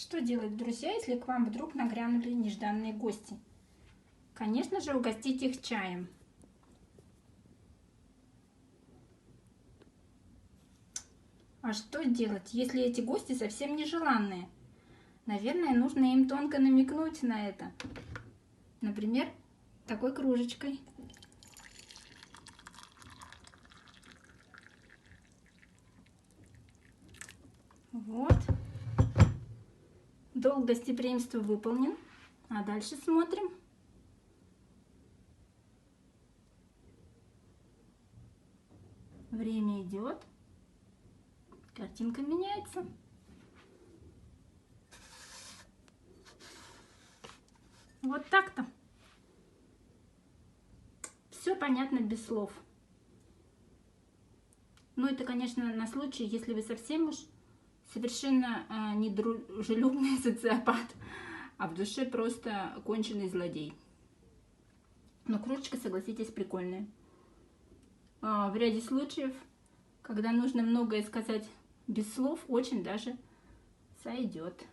Что делать, друзья, если к вам вдруг нагрянули нежданные гости? Конечно же, угостить их чаем. А что делать, если эти гости совсем нежеланные? Наверное, нужно им тонко намекнуть на это. Например, такой кружечкой. Вот. Долг гостеприимства выполнен. А дальше смотрим. Время идет. Картинка меняется. Вот так-то. Все понятно без слов. Ну, это, конечно, на случай, если вы совсем уж совершенно недружелюбный социопат, а в душе просто конченый злодей. Но кружечка, согласитесь, прикольная. В ряде случаев, когда нужно многое сказать без слов, очень даже сойдет.